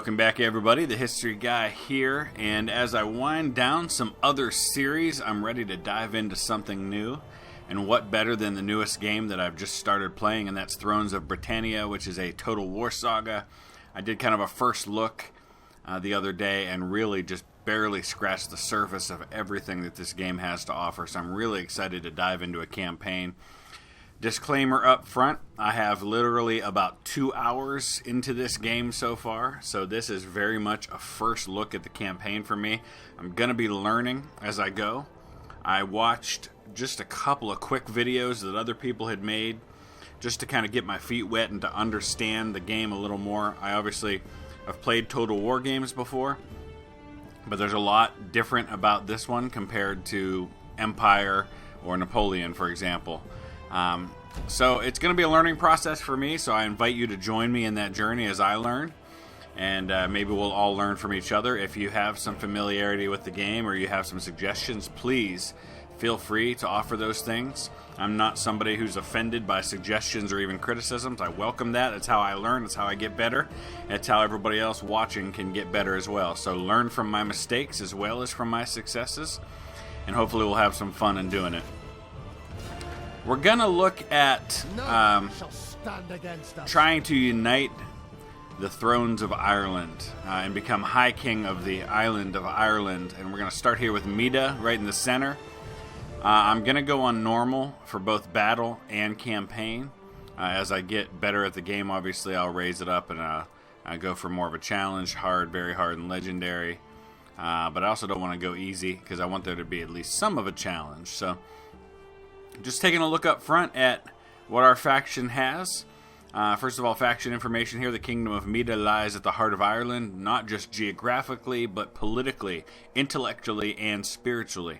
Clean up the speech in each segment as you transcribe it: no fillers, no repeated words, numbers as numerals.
Welcome back, everybody. The History Guy here, and as I wind down some other series, I'm ready to dive into something new. And what better than the newest game that I've just started playing, and that's Thrones of Britannia, which is a Total War saga. I did kind of a first look the other day and really just barely scratched the surface of everything that this game has to offer, so I'm really excited to dive into a campaign. Disclaimer up front, I have literally about 2 hours into this game so far, so this is very much a first look at the campaign for me. I'm going to be learning as I go. I watched just a couple of quick videos that other people had made just to kind of get my feet wet and to understand the game a little more. I obviously have played Total War games before, but there's a lot different about this one compared to Empire or Napoleon, for example. So it's going to be a learning process for me, so I invite you to join me in that journey as I learn, and maybe we'll all learn from each other. If you have some familiarity with the game or you have some suggestions, please feel free to offer those things. I'm not somebody who's offended by suggestions or even criticisms. I welcome that. It's how I learn. It's how I get better. It's how everybody else watching can get better as well. So learn from my mistakes as well as from my successes, and hopefully we'll have some fun in doing it. We're going to look at trying to unite the thrones of Ireland and become High King of the island of Ireland. And we're going to start here with MIDE right in the center. I'm going to go on normal for both battle and campaign. As I get better at the game, obviously, I'll raise it up and I go for more of a challenge, hard, very hard, and legendary. But I also don't want to go easy because I want there to be at least some of a challenge. So just taking a look up front at what our faction has. First of all, faction information here. The Kingdom of MIDE lies at the heart of Ireland, not just geographically, but politically, intellectually, and spiritually.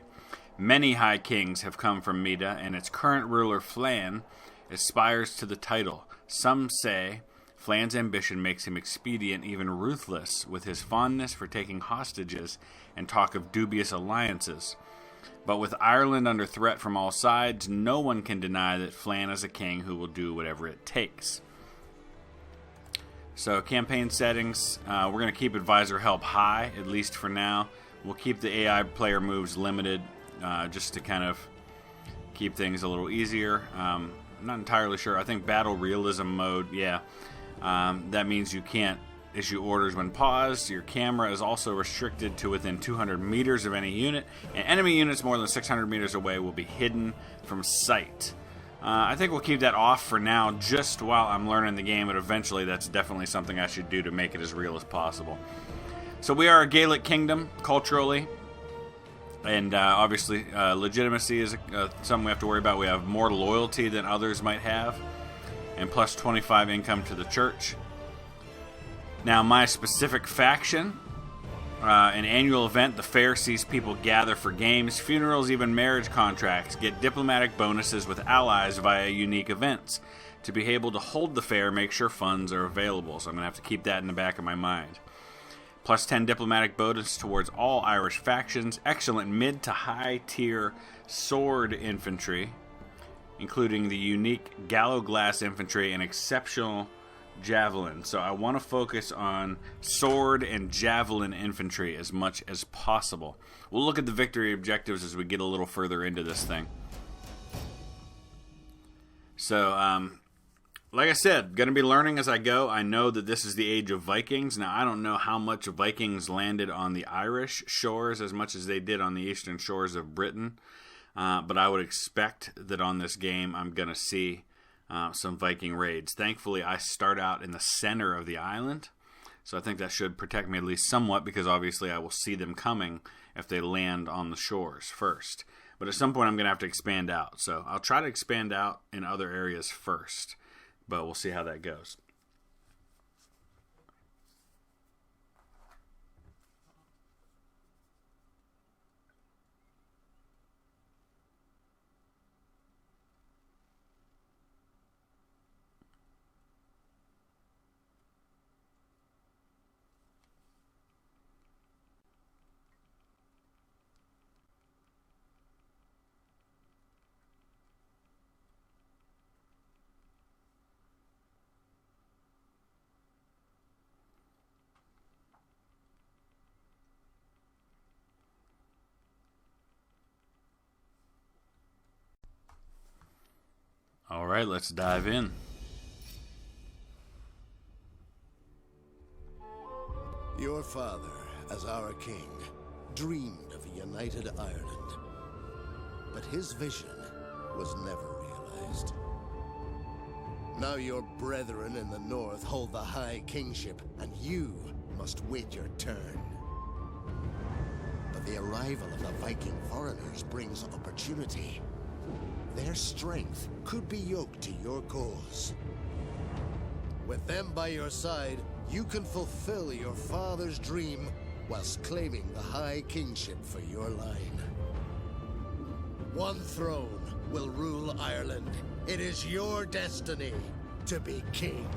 Many high kings have come from MIDE, and its current ruler, Flann, aspires to the title. Some say Flann's ambition makes him expedient, even ruthless, with his fondness for taking hostages and talk of dubious alliances. But with Ireland under threat from all sides, no one can deny that Flann is a king who will do whatever it takes. So, campaign settings, we're going to keep advisor help high, at least for now. We'll keep the AI player moves limited, just to kind of keep things a little easier. I'm not entirely sure. I think battle realism mode, yeah. That means you can't issue orders when paused. Your camera is also restricted to within 200 meters of any unit, and enemy units more than 600 meters away will be hidden from sight. I think we'll keep that off for now, just while I'm learning the game, but eventually that's definitely something I should do to make it as real as possible. So we are a Gaelic kingdom, culturally, and obviously legitimacy is something we have to worry about. We have more loyalty than others might have, and plus 25 income to the church. Now, my specific faction, an annual event, the fair sees people gather for games, funerals, even marriage contracts, get diplomatic bonuses with allies via unique events. To be able to hold the fair, make sure funds are available, so I'm going to have to keep that in the back of my mind. Plus 10 diplomatic bonus towards all Irish factions, excellent mid to high tier sword infantry, including the unique Gallo Glass infantry and exceptional javelin. So I want to focus on sword and javelin infantry as much as possible. We'll look at the victory objectives as we get a little further into this thing. So, like I said, going to be learning as I go. I know that this is the age of Vikings. Now, I don't know how much Vikings landed on the Irish shores as much as they did on the eastern shores of Britain. But I would expect that on this game I'm going to see some Viking raids. Thankfully, I start out in the center of the island, so I think that should protect me at least somewhat, because obviously I will see them coming if they land on the shores first. But at some point I'm going to have to expand out, so I'll try to expand out in other areas first, but we'll see how that goes. Alright, let's dive in. Your father, as our king, dreamed of a united Ireland. But his vision was never realized. Now your brethren in the north hold the high kingship, and you must wait your turn. But the arrival of the Viking foreigners brings opportunity. Their strength could be yoked to your cause. With them by your side, you can fulfill your father's dream whilst claiming the high kingship for your line. One throne will rule Ireland. It is your destiny to be king.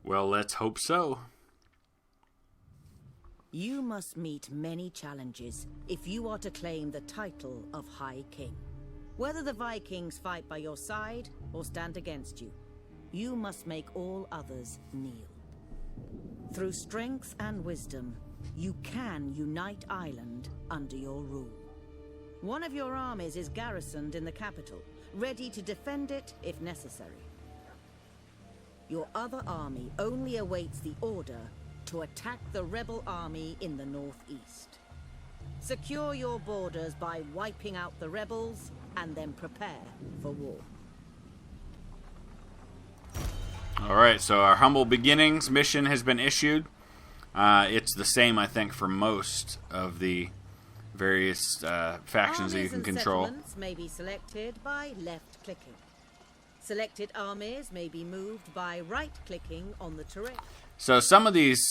Well, let's hope so. You must meet many challenges if you are to claim the title of High King. Whether the Vikings fight by your side or stand against you, you must make all others kneel. Through strength and wisdom, you can unite Ireland under your rule. One of your armies is garrisoned in the capital, ready to defend it if necessary. Your other army only awaits the order to attack the rebel army in the northeast. Secure your borders by wiping out the rebels, and then prepare for war. Alright, so our humble beginnings mission has been issued. It's the same, I think, for most of the various factions that you can control. Armies and settlements may be selected by left-clicking. Selected armies may be moved by right-clicking on the terrain. So some of these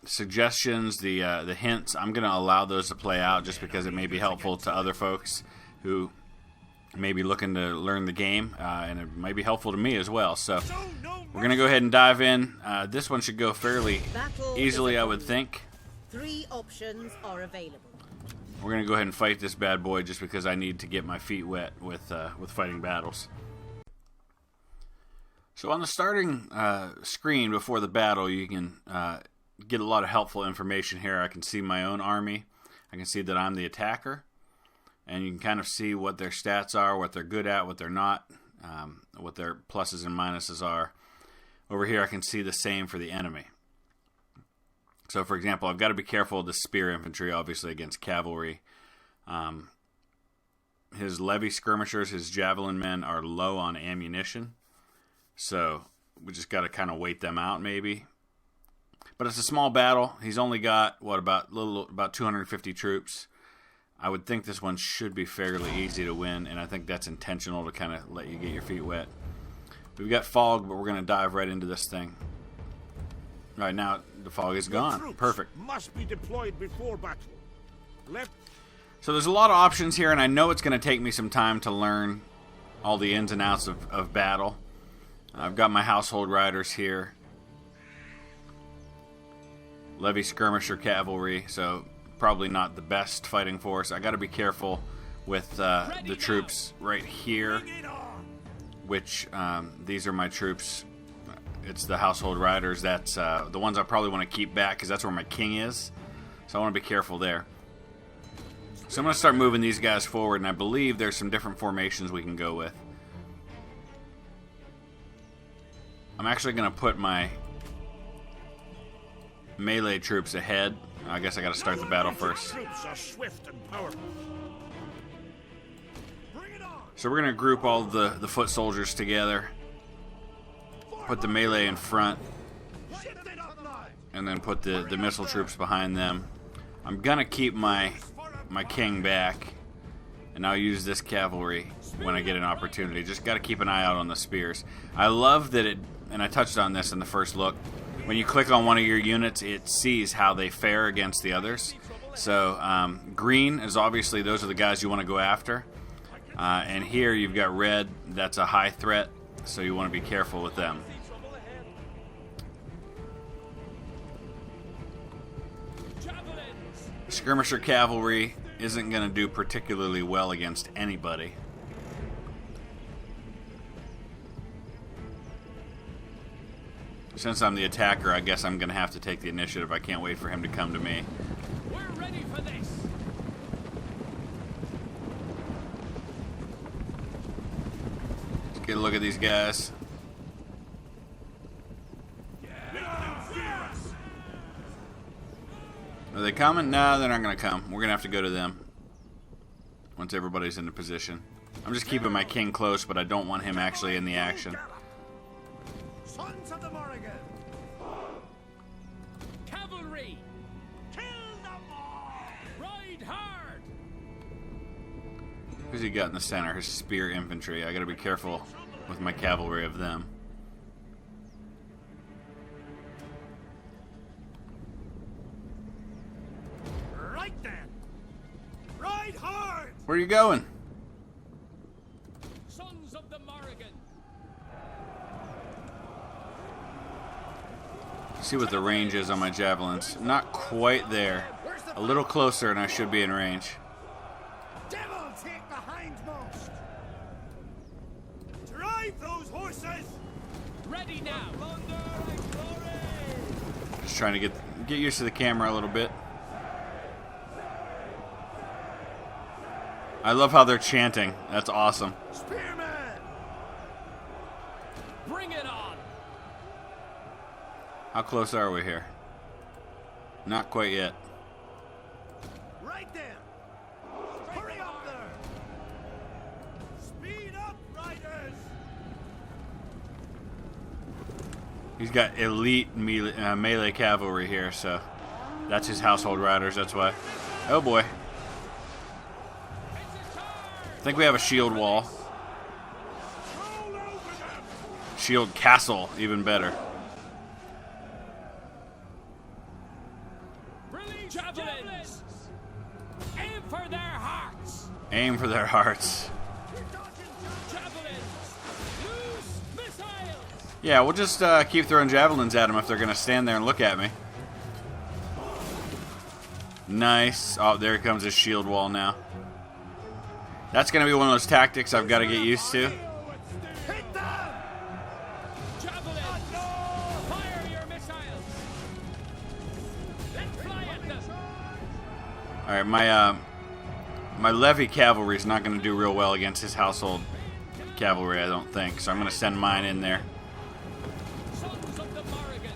suggestions, the hints, I'm going to allow those to play out just because it may be helpful to other folks who may be looking to learn the game, and it might be helpful to me as well. So we're going to go ahead and dive in. This one should go fairly easily, I would think. 3 options are available. We're going to go ahead and fight this bad boy just because I need to get my feet wet with fighting battles. So on the starting screen before the battle, you can get a lot of helpful information here. I can see my own army. I can see that I'm the attacker. And you can kind of see what their stats are, what they're good at, what they're not, what their pluses and minuses are. Over here I can see the same for the enemy. So for example, I've got to be careful of the spear infantry, obviously, against cavalry. His levy skirmishers, his javelin men are low on ammunition. So we just got to kind of wait them out maybe. But it's a small battle. He's only got, about 250 troops. I would think this one should be fairly easy to win, and I think that's intentional to kind of let you get your feet wet. We've got fog, but we're going to dive right into this thing. Right now, the fog is gone. Perfect. Must be deployed before battle. So there's a lot of options here, and I know it's going to take me some time to learn all the ins and outs of battle. I've got my household riders here. Levy skirmisher cavalry, so probably not the best fighting force. I got to be careful with the troops right here, which these are my troops. It's the household riders. That's the ones I probably want to keep back because that's where my king is. So I want to be careful there. So I'm going to start moving these guys forward, and I believe there's some different formations we can go with. I'm actually going to put my melee troops ahead. I guess I got to start the battle first. So we're going to group all the foot soldiers together. Put the melee in front. And then put the missile troops behind them. I'm going to keep my king back. And I'll use this cavalry when I get an opportunity. Just got to keep an eye out on the spears. I love that it, and I touched on this in the first look, when you click on one of your units, it sees how they fare against the others. So green is obviously, those are the guys you want to go after. And here you've got red, that's a high threat, so you want to be careful with them. Skirmisher cavalry isn't going to do particularly well against anybody. Since I'm the attacker, I guess I'm going to have to take the initiative. I can't wait for him to come to me. We're ready for this. Get a look at these guys. Are they coming? No, they're not going to come. We're going to have to go to them once everybody's into position. I'm just keeping my king close, but I don't want him actually in the action. Sons of the Morrigan! Cavalry! Kill them all! Ride hard! Who's he got in the center? His spear infantry. I got to be careful with my cavalry of them. Right then! Ride hard! Where are you going? Sons of the Morrigan! See what the range is on my javelins. Not quite there. A little closer and I should be in range. Devil take the hindmost! Drive those horses! Ready now! Just trying to get used to the camera a little bit. I love how they're chanting. That's awesome. Spearman! Bring it on! How close are we here? Not quite yet. Right there! Hurry up there! Speed up, riders! He's got elite melee cavalry here, so that's his household riders, that's why. Oh boy. I think we have a shield wall. Roll over them! Shield castle, even better. Release javelins! Aim for their hearts! Aim for their hearts. Javelins! Loose missiles! Yeah, we'll just keep throwing javelins at them if they're going to stand there and look at me. Nice. Oh, there comes his shield wall now. That's going to be one of those tactics I've got to get used to. Hit them! Javelins! Fire your missiles! Let's fly at them! Alright, my levy cavalry is not going to do real well against his household cavalry, I don't think. So I'm going to send mine in there. Sons of the Morrigan!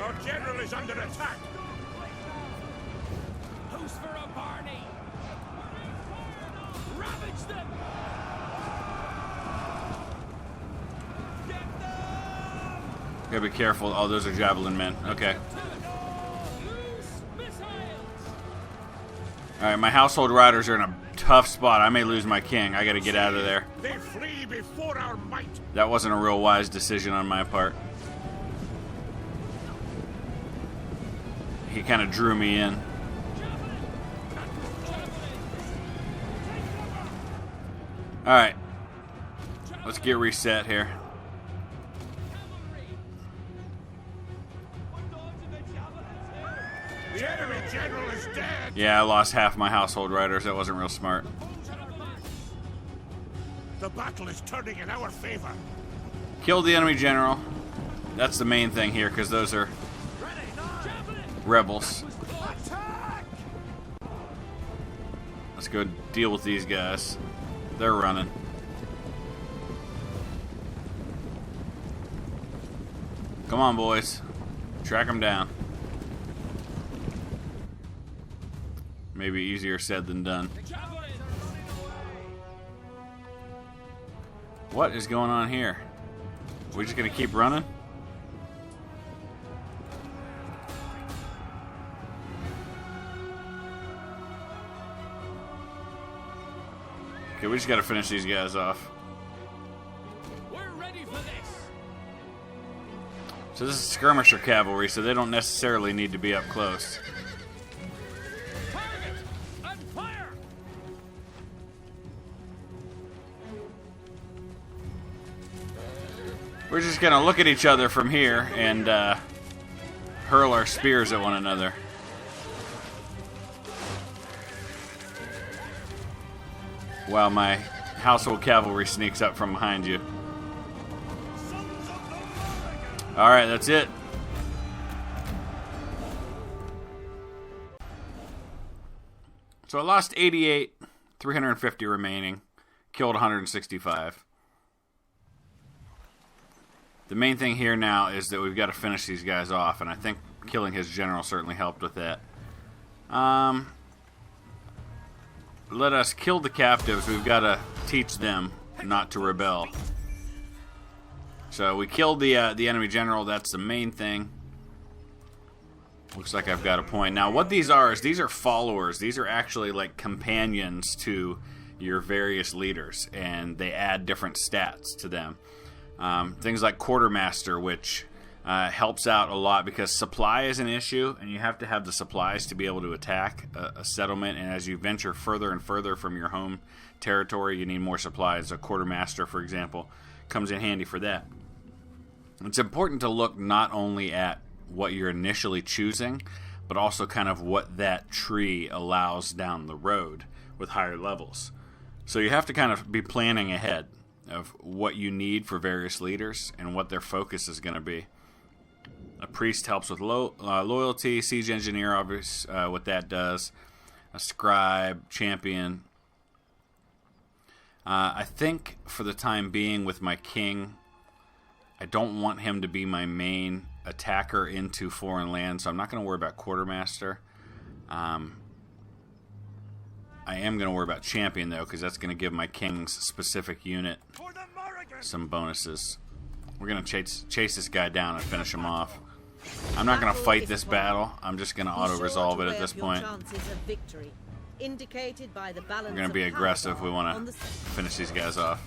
Our general is under attack! Who's for a Barney? Ravage them! Get them! Gotta be careful. Oh, those are javelin men. Okay. Loose missiles! Alright, my household riders are in a tough spot. I may lose my king. I gotta get out of there. They flee before our might! That wasn't a real wise decision on my part. He kind of drew me in. Alright. Let's get reset here. The enemy general is dead! Yeah, I lost half my household riders. That wasn't real smart. The battle is turning in our favor! Killed the enemy general. That's the main thing here, because those are rebels. Attack! Let's go deal with these guys. They're running. Come on, boys. Track them down. Maybe easier said than done. What is going on here? We're just gonna keep running? Okay, we just gotta finish these guys off. We're ready for this! So this is skirmisher cavalry, so they don't necessarily need to be up close. Target! And fire! We're just gonna look at each other from here and hurl our spears at one another. While my household cavalry sneaks up from behind you. Alright, that's it. So I lost 88, 350 remaining. Killed 165. The main thing here now is that we've got to finish these guys off, and I think killing his general certainly helped with that. Let us kill the captives. We've got to teach them not to rebel. So we killed the enemy general. That's the main thing. Looks like I've got a point. Now what these are is these are followers. These are actually like companions to your various leaders, and they add different stats to them. Things like Quartermaster, which helps out a lot because supply is an issue, and you have to have the supplies to be able to attack a settlement. And as you venture further and further from your home territory, you need more supplies. A Quartermaster, for example, comes in handy for that. It's important to look not only at what you're initially choosing, but also kind of what that tree allows down the road with higher levels. So you have to kind of be planning ahead of what you need for various leaders and what their focus is going to be. A priest helps with loyalty. Siege engineer, obviously, what that does. A scribe, champion. I think for the time being with my king, I don't want him to be my main attacker into foreign land, so I'm not going to worry about Quartermaster. I am going to worry about champion, though, because that's going to give my king's specific unit some bonuses. We're going to chase this guy down and finish him off. I'm not going to fight this battle. I'm just going to auto-resolve it at this point. We're going to be aggressive. We want to finish these guys off.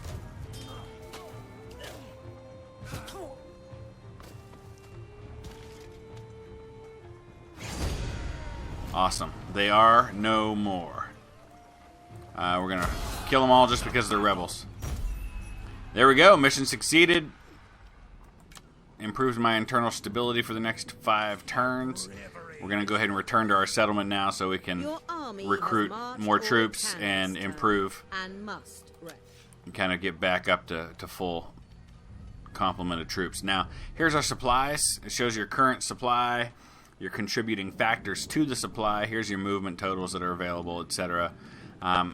Awesome. They are no more. We're going to kill them all just because they're rebels. There we go. Mission succeeded. Improves my internal stability for the next 5 turns. We're going to go ahead and return to our settlement now so we can recruit more troops and improve. And kind of get back up to full complement of troops. Now, here's our supplies. It shows your current supply, your contributing factors to the supply. Here's your movement totals that are available, etc.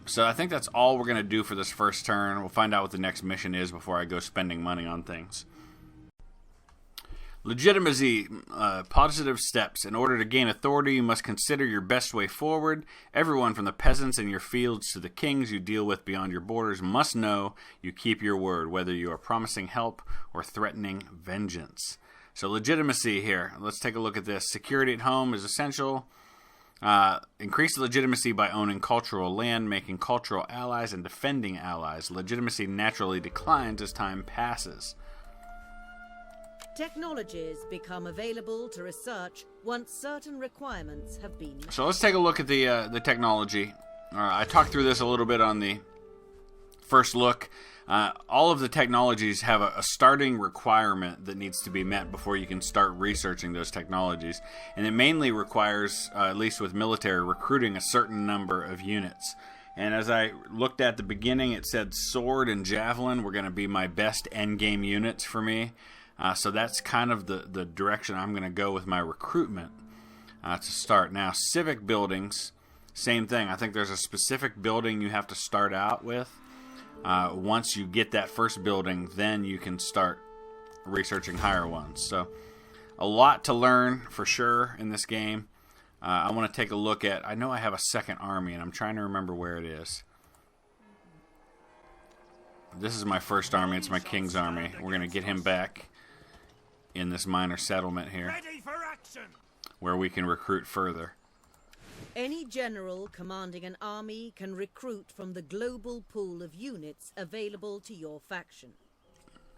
So I think that's all we're going to do for this first turn. We'll find out what the next mission is before I go spending money on things. Legitimacy, positive steps. In order to gain authority, you must consider your best way forward. Everyone from the peasants in your fields to the kings you deal with beyond your borders must know you keep your word, whether you are promising help or threatening vengeance. So legitimacy here. Let's take a look at this. Security at home is essential. Increase legitimacy by owning cultural land, making cultural allies, and defending allies. Legitimacy naturally declines as time passes. Technologies become available to research once certain requirements have been met. So let's take a look at the technology. I talked through this a little bit on the first look. All of the technologies have a starting requirement that needs to be met before you can start researching those technologies. And it mainly requires, at least with military, recruiting a certain number of units. And as I looked at the beginning, it said sword and javelin were going to be my best endgame units for me. So that's kind of the direction I'm going to go with my recruitment to start. Now, civic buildings, same thing. I think there's a specific building you have to start out with. Once you get that first building, then you can start researching higher ones. So a lot to learn for sure in this game. I want to take a look at, I know I have a second army, and I'm trying to remember where it is. This is my first army. It's my king's army. We're going to get him back in this minor settlement here, where we can recruit further. Any general commanding an army can recruit from the global pool of units available to your faction,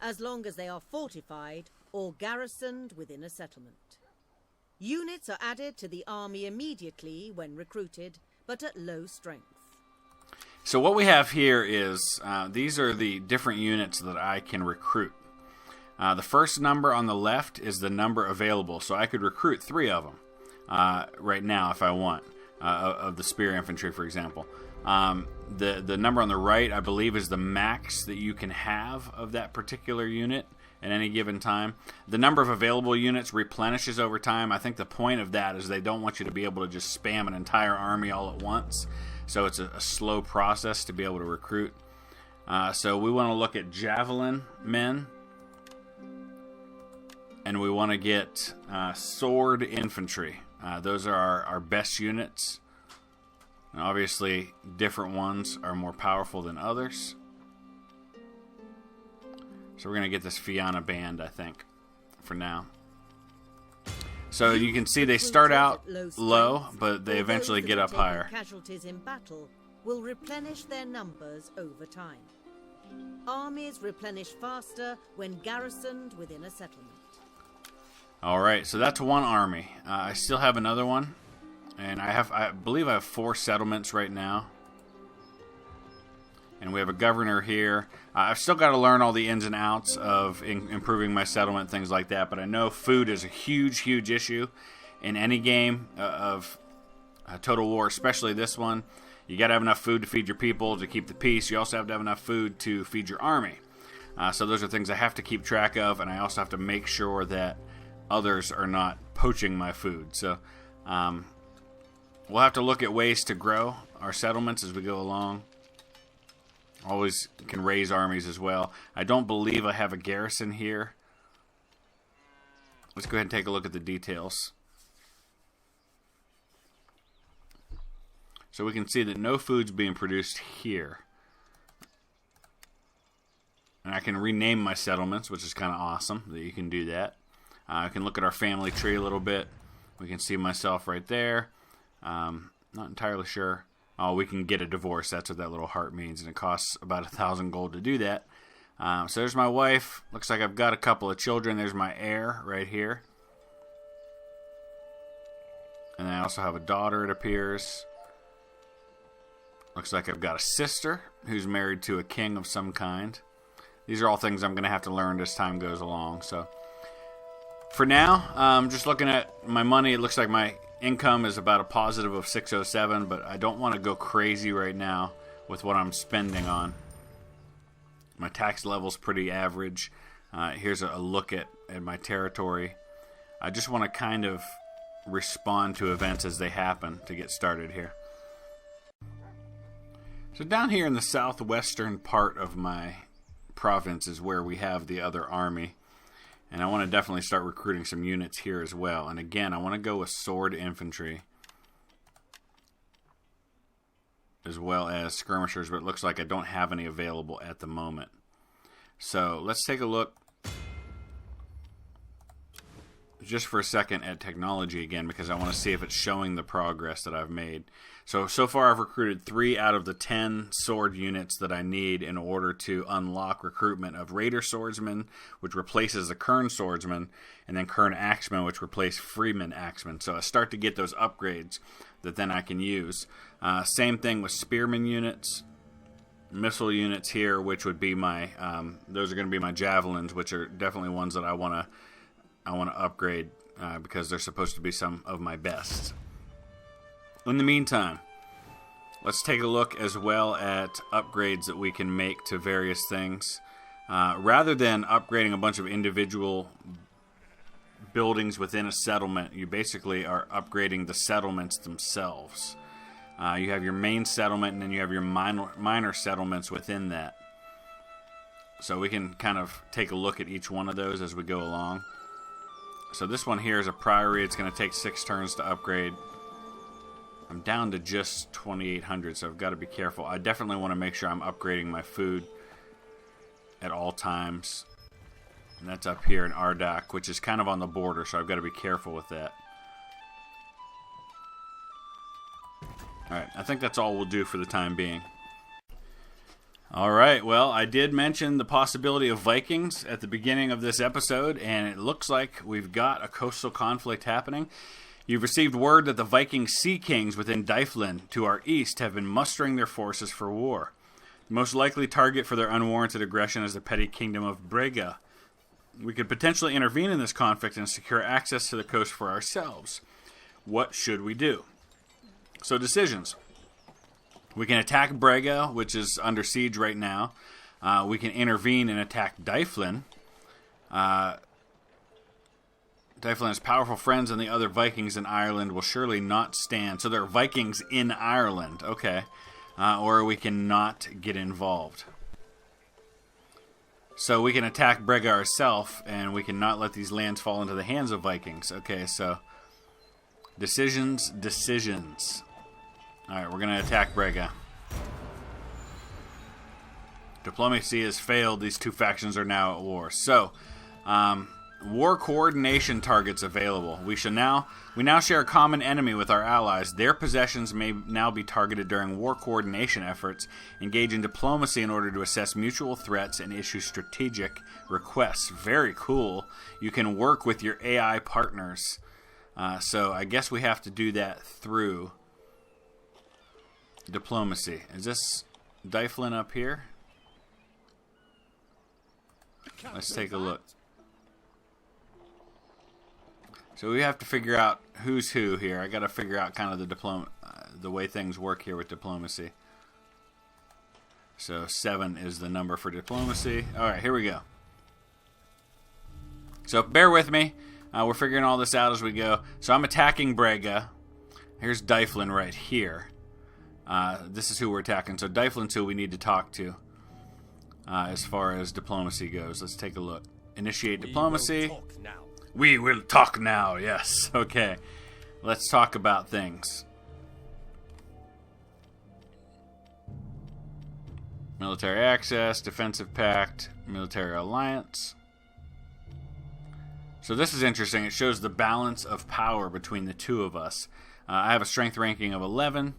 as long as they are fortified or garrisoned within a settlement. Units are added to the army immediately when recruited, but at low strength. So what we have here is, these are the different units that I can recruit. The first number on the left is the number available, so I could recruit 3 of them right now if I want, of the spear infantry, for example. The number on the right, I believe, is the max that you can have of that particular unit at any given time. The number of available units replenishes over time. I think the point of that is they don't want you to be able to just spam an entire army all at once, so it's a slow process to be able to recruit. So we want to look at javelin men. And we want to get sword infantry. Those are our best units. And obviously, different ones are more powerful than others. So we're going to get this Fianna band, I think, for now. So you can see they start out low, but they eventually get up higher. Casualties in battle will replenish their numbers over time. Armies replenish faster when garrisoned within a settlement. Alright, so that's one army. I still have another one. And I believe I have 4 settlements right now. And we have a governor here. I've still got to learn all the ins and outs of improving my settlement, things like that. But I know food is a huge, huge issue in any game of Total War, especially this one. You got to have enough food to feed your people, to keep the peace. You also have to have enough food to feed your army. So those are things I have to keep track of. And I also have to make sure that others are not poaching my food. So we'll have to look at ways to grow our settlements as we go along. Always can raise armies as well. I don't believe I have a garrison here. Let's go ahead and take a look at the details. So we can see that no food's being produced here. And I can rename my settlements, which is kind of awesome that you can do that. I can look at our family tree a little bit. We can see myself right there. Not entirely sure. Oh, we can get a divorce. That's what that little heart means. And it costs about 1,000 gold to do that. So there's my wife. Looks like I've got a couple of children. There's my heir right here. And I also have a daughter, it appears. Looks like I've got a sister who's married to a king of some kind. These are all things I'm going to have to learn as time goes along. So for now, just looking at my money, it looks like my income is about a positive of 607, but I don't want to go crazy right now with what I'm spending on. My tax level's pretty average. Here's a look at my territory. I just want to kind of respond to events as they happen to get started here. So down here in the southwestern part of my province is where we have the other army. And I want to definitely start recruiting some units here as well. And again, I want to go with sword infantry as well as skirmishers, but it looks like I don't have any available at the moment. So let's take a look just for a second at technology again, because I want to see if it's showing the progress that I've made. So far I've recruited 3 out of the 10 sword units that I need in order to unlock recruitment of Raider Swordsman, which replaces the Kern Swordsman, and then Kern Axeman, which replace Freeman Axeman. So I start to get those upgrades that then I can use. Same thing with Spearman units. Missile units here, which would be my, those are going to be my Javelins, which are definitely ones that I want to upgrade because they're supposed to be some of my best. In the meantime, let's take a look as well at upgrades that we can make to various things. Rather than upgrading a bunch of individual buildings within a settlement, you basically are upgrading the settlements themselves. You have your main settlement, and then you have your minor settlements within that. So we can kind of take a look at each one of those as we go along. So this one here is a priory. It's going to take 6 turns to upgrade. I'm down to just 2,800, so I've got to be careful. I definitely want to make sure I'm upgrading my food at all times. And that's up here in Ardak, which is kind of on the border, so I've got to be careful with that. Alright, I think that's all we'll do for the time being. Alright, well, I did mention the possibility of Vikings at the beginning of this episode, and it looks like we've got a coastal conflict happening. You've received word that the Viking Sea Kings within Dyflin to our east have been mustering their forces for war. The most likely target for their unwarranted aggression is the petty kingdom of Brega. We could potentially intervene in this conflict and secure access to the coast for ourselves. What should we do? So decisions. We can attack Brega, which is under siege right now. We can intervene and attack Dyflin. Dyflin's powerful friends and the other Vikings in Ireland will surely not stand. So there are Vikings in Ireland. Okay. Or we can not get involved. So we can attack Brega ourselves, and we can not let these lands fall into the hands of Vikings. Okay, so decisions. Alright, we're going to attack Brega. Diplomacy has failed. These two factions are now at war. So, war coordination targets available. We now share a common enemy with our allies. Their possessions may now be targeted during war coordination efforts. Engage in diplomacy in order to assess mutual threats and issue strategic requests. Very cool. You can work with your AI partners. So I guess we have to do that through diplomacy. Is this Dyflin up here? Let's take a look. So we have to figure out who's who here. I got to figure out kind of the way things work here with diplomacy. So 7 is the number for diplomacy. All right, here we go. So bear with me. We're figuring all this out as we go. So I'm attacking Brega. Here's Dyflin right here. This is who we're attacking. So Dyflin's who we need to talk to as far as diplomacy goes. Let's take a look. Initiate diplomacy. We will talk now, yes. Okay. Let's talk about things. Military access, defensive pact, military alliance. So this is interesting. It shows the balance of power between the two of us. I have a strength ranking of 11.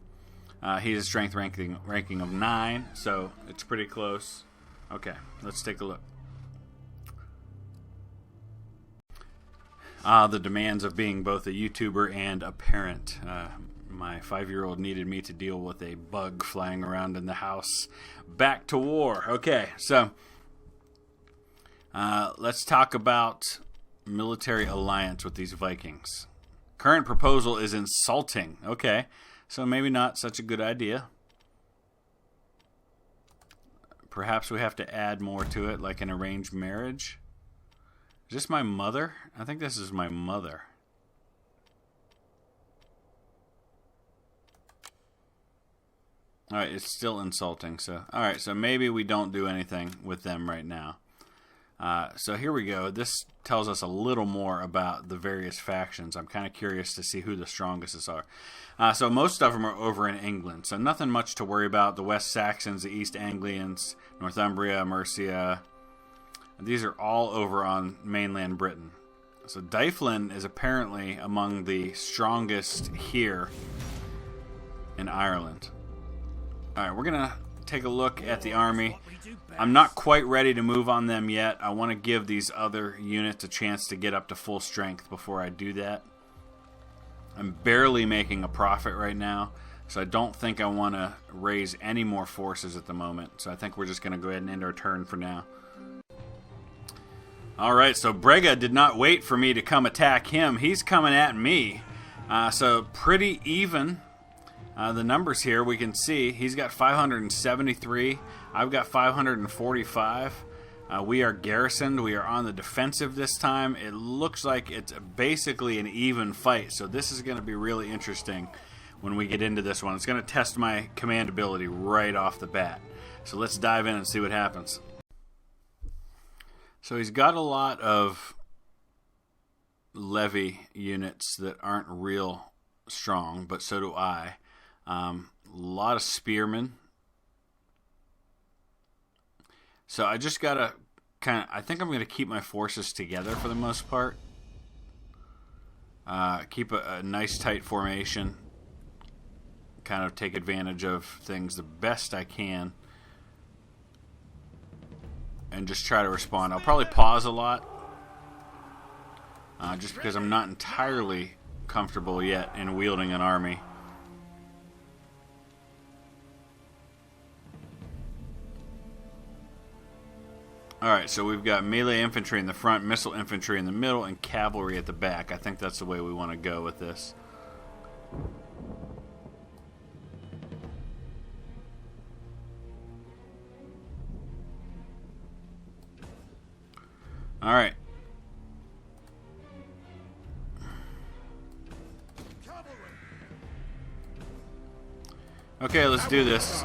He has a strength ranking of 9, so it's pretty close. Okay, let's take a look. The demands of being both a YouTuber and a parent. My 5-year-old needed me to deal with a bug flying around in the house. Back to war. Okay, so let's talk about military alliance with these Vikings. Current proposal is insulting. Okay, so maybe not such a good idea. Perhaps we have to add more to it, like an arranged marriage. Is this my mother? I think this is my mother. Alright, it's still insulting. So, alright, so maybe we don't do anything with them right now. So here we go. This tells us a little more about the various factions. I'm kind of curious to see who the strongest are. So most of them are over in England. So nothing much to worry about. The West Saxons, the East Anglians, Northumbria, Mercia. These are all over on mainland Britain. So Dyflin is apparently among the strongest here in Ireland. Alright, we're going to take a look at the army. I'm not quite ready to move on them yet. I want to give these other units a chance to get up to full strength before I do that. I'm barely making a profit right now, so I don't think I want to raise any more forces at the moment. So I think we're just going to go ahead and end our turn for now. Alright, so Brega did not wait for me to come attack him. He's coming at me. So pretty even. The numbers here we can see. He's got 573. I've got 545. We are garrisoned. We are on the defensive this time. It looks like it's basically an even fight. So this is going to be really interesting when we get into this one. It's going to test my command ability right off the bat. So let's dive in and see what happens. So he's got a lot of levy units that aren't real strong, but so do I. A lot of spearmen. So I just gotta I think I'm gonna keep my forces together for the most part. Keep a nice tight formation. Kind of take advantage of things the best I can. And just try to respond. I'll probably pause a lot. Just because I'm not entirely comfortable yet in wielding an army. Alright, so we've got melee infantry in the front, missile infantry in the middle, and cavalry at the back. I think that's the way we want to go with this. Alright. Okay, let's do this.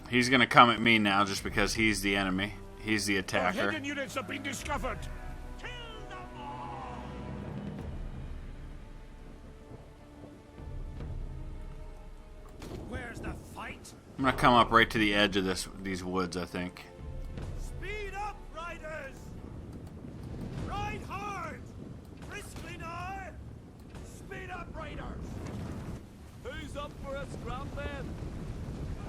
He's going to come at me now just because he's the enemy. He's the Our attacker. hidden units have been discovered. Kill them all! Where's the fight? I'm gonna come up right to the edge of these woods, I think. Speed up, riders! Ride hard! Briskly now! Speed up, riders! Who's up for a scrap then?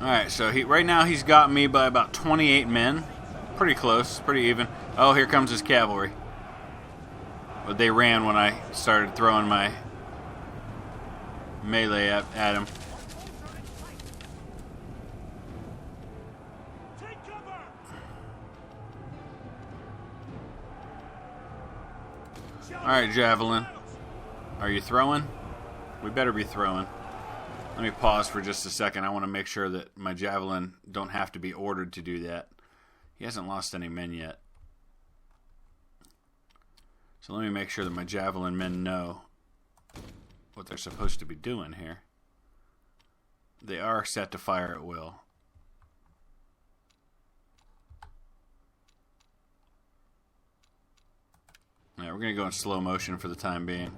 Alright, so right now he's got me by about 28 men. Pretty close, pretty even. Oh, here comes his cavalry. But they ran when I started throwing my melee at him. Take cover! Alright, Javelin. Are you throwing? We better be throwing. Let me pause for just a second. I want to make sure that my Javelin don't have to be ordered to do that. He hasn't lost any men yet. So let me make sure that my Javelin men know what they're supposed to be doing here. They are set to fire at will. Alright, we're going to go in slow motion for the time being.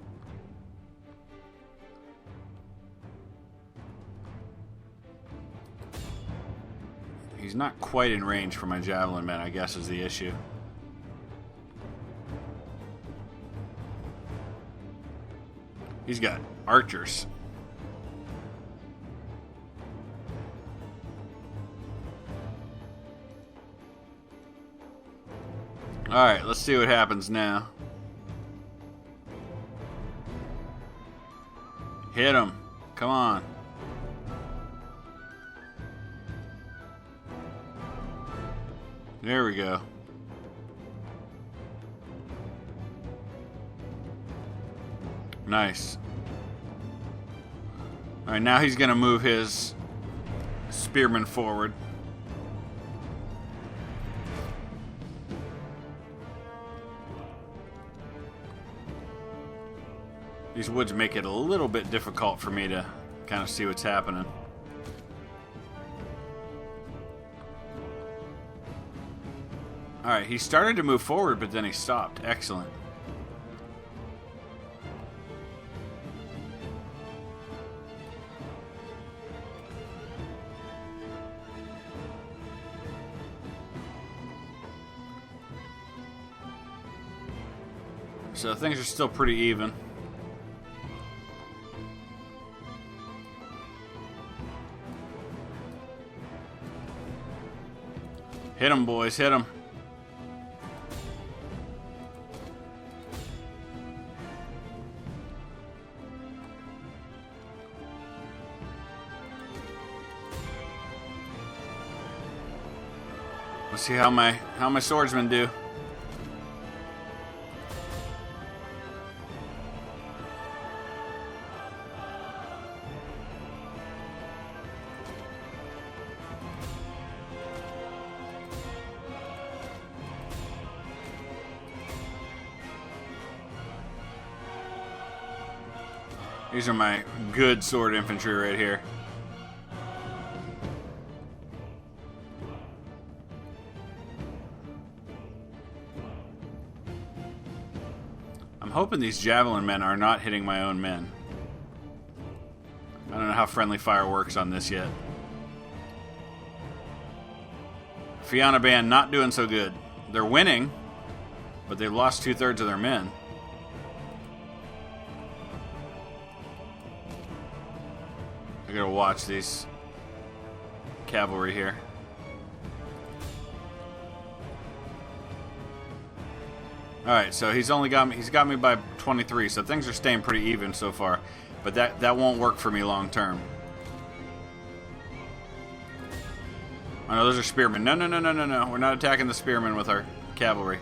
He's not quite in range for my Javelin men, I guess, is the issue. He's got archers. Alright, let's see what happens now. Hit him. Come on. There we go. Nice. Alright, now he's going to move his spearmen forward. These woods make it a little bit difficult for me to kind of see what's happening. Alright, he started to move forward, but then he stopped. Excellent. So things are still pretty even. Hit him, boys, hit him. Let's see how my swordsmen do. These are my good sword infantry right here. I'm hoping these javelin men are not hitting my own men. I don't know how friendly fire works on this yet. Fianna Band not doing so good. They're winning, but they've lost 2/3 of their men. I gotta watch these cavalry here. Alright, so he's got me by 23, so things are staying pretty even so far. But that won't work for me long term. Oh no, those are spearmen. No. We're not attacking the spearmen with our cavalry.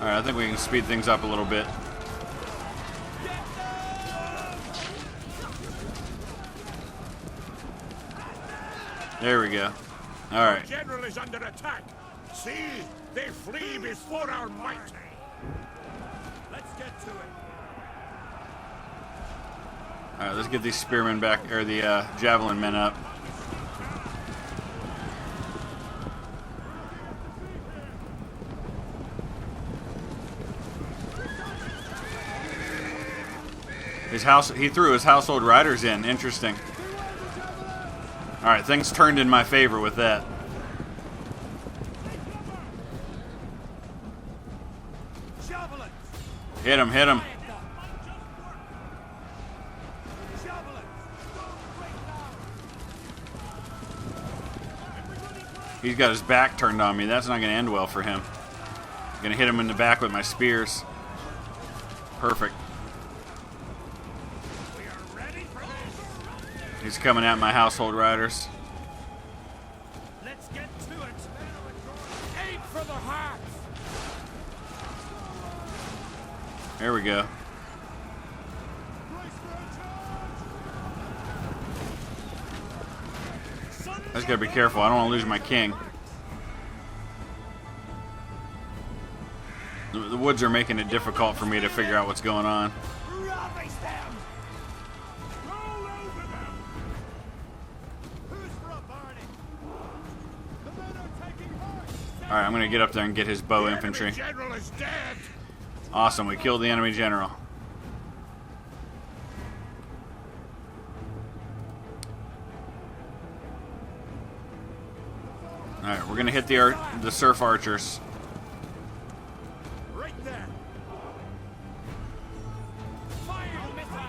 Alright, I think we can speed things up a little bit. There we go. All right. General is under attack. See, they flee before our might. Let's get to it. All right, let's get these spearmen back, or the javelin men up. He threw his household riders in. Interesting. All right, things turned in my favor with that. Hit him, hit him. He's got his back turned on me. That's not going to end well for him. I'm going to hit him in the back with my spears. Perfect. He's coming at my household riders. Let's get to it. Aim for the heart. There we go. I just gotta be careful. I don't want to lose my king. The woods are making it difficult for me to figure out what's going on. Alright, I'm gonna get up there and get his bow infantry. General is dead. Awesome, we killed the enemy general. Alright, we're gonna hit the surf archers. Right there. Fire missile.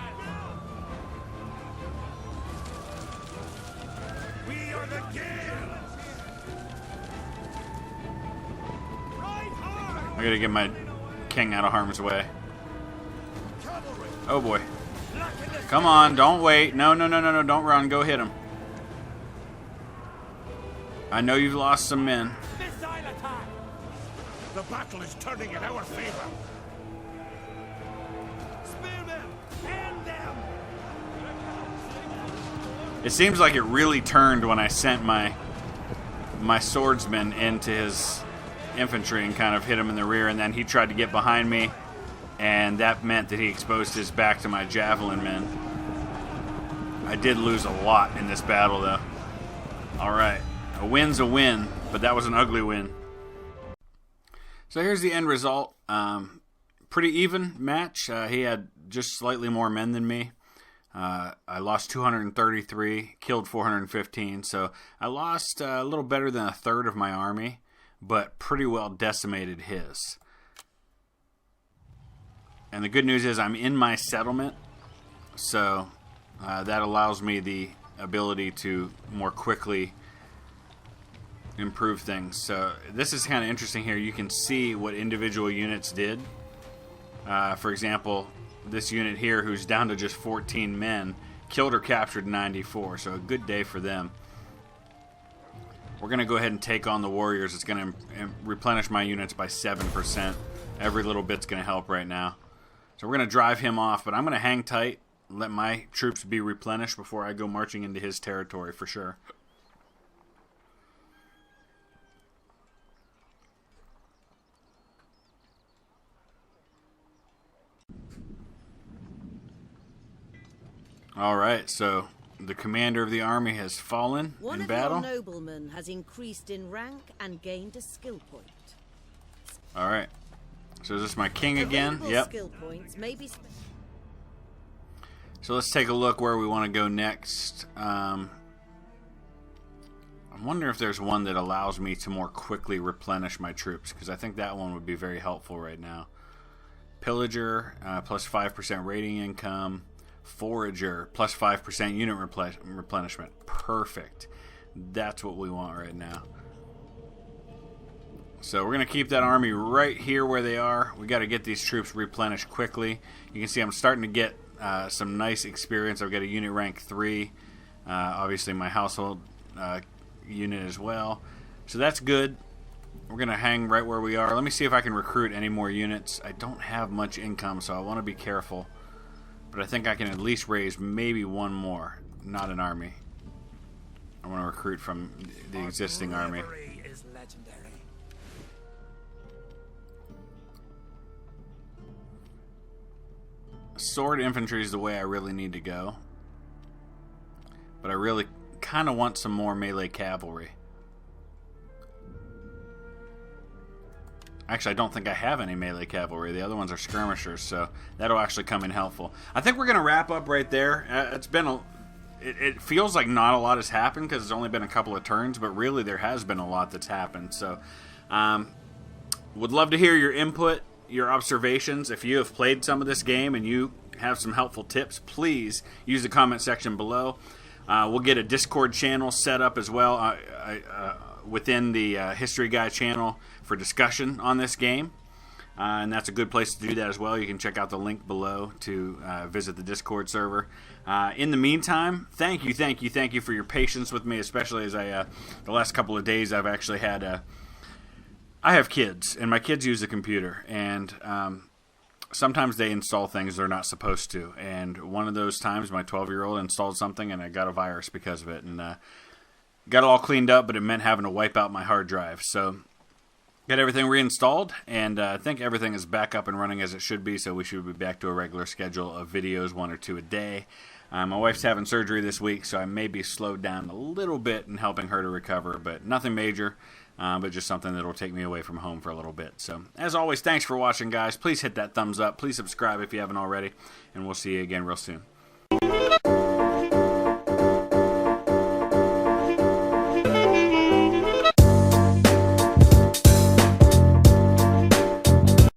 We are the king. Right hard. I gotta get my king out of harm's way. Cavalry. Oh boy. Come on, don't wait. No, don't run. Go hit him. I know you've lost some men. Missile attack. The battle is turning in our favor. Spearmen, hand them. It seems like it really turned when I sent my swordsman into his infantry and kind of hit him in the rear, and then he tried to get behind me, and that meant that he exposed his back to my javelin men. I did lose a lot in this battle, though. Alright, a win's a win, but that was an ugly win. So here's the end result. Pretty even match. He had just slightly more men than me. I lost 233, killed 415, so I lost a little better than a third of my army, but pretty well decimated his. And the good news is I'm in my settlement, so that allows me the ability to more quickly improve things. So this is kind of interesting here. You can see what individual units did. For example, this unit here, who's down to just 14 men, killed or captured 94, so a good day for them. We're going to go ahead and take on the warriors. It's going to replenish my units by 7%. Every little bit's going to help right now. So we're going to drive him off, but I'm going to hang tight, let my troops be replenished before I go marching into his territory for sure. Alright, so the commander of the army has fallen in battle. One of your noblemen has increased in rank and gained a skill point. Alright, so is this my king again? Yep. Skill points may be So let's take a look where we want to go next. I wonder if there's one that allows me to more quickly replenish my troops, because I think that one would be very helpful right now. Pillager, plus 5% rating income. Forager, plus 5% unit replenishment. Perfect. That's what we want right now. So we're going to keep that army right here where they are. We got to get these troops replenished quickly. You can see I'm starting to get some nice experience. I've got a unit rank 3. Obviously my household unit as well. So that's good. We're going to hang right where we are. Let me see if I can recruit any more units. I don't have much income, so I want to be careful. But I think I can at least raise maybe one more. Not an army. I want to recruit from the existing army. Is legendary. Sword infantry is the way I really need to go. But I really kind of want some more melee cavalry. Actually, I don't think I have any melee cavalry. The other ones are skirmishers, so that'll actually come in helpful. I think we're going to wrap up right there. It's been it feels like not a lot has happened because it's only been a couple of turns, but really there has been a lot that's happened. So, would love to hear your input, your observations. If you have played some of this game and you have some helpful tips, please use the comment section below. We'll get a Discord channel set up as well within the History Guy channel for discussion on this game. And that's a good place to do that as well. You can check out the link below to visit the Discord server. In the meantime, thank you for your patience with me, especially as the last couple of days I've actually had... I have kids, and my kids use a computer, and sometimes they install things they're not supposed to. And one of those times, my 12-year-old installed something, and I got a virus because of it. And got it all cleaned up, but it meant having to wipe out my hard drive. So got everything reinstalled, and I think everything is back up and running as it should be, so we should be back to a regular schedule of videos, 1 or 2 a day. My wife's having surgery this week, so I may be slowed down a little bit in helping her to recover, but nothing major. But just something that will take me away from home for a little bit. So, as always, thanks for watching, guys. Please hit that thumbs up. Please subscribe if you haven't already. And we'll see you again real soon.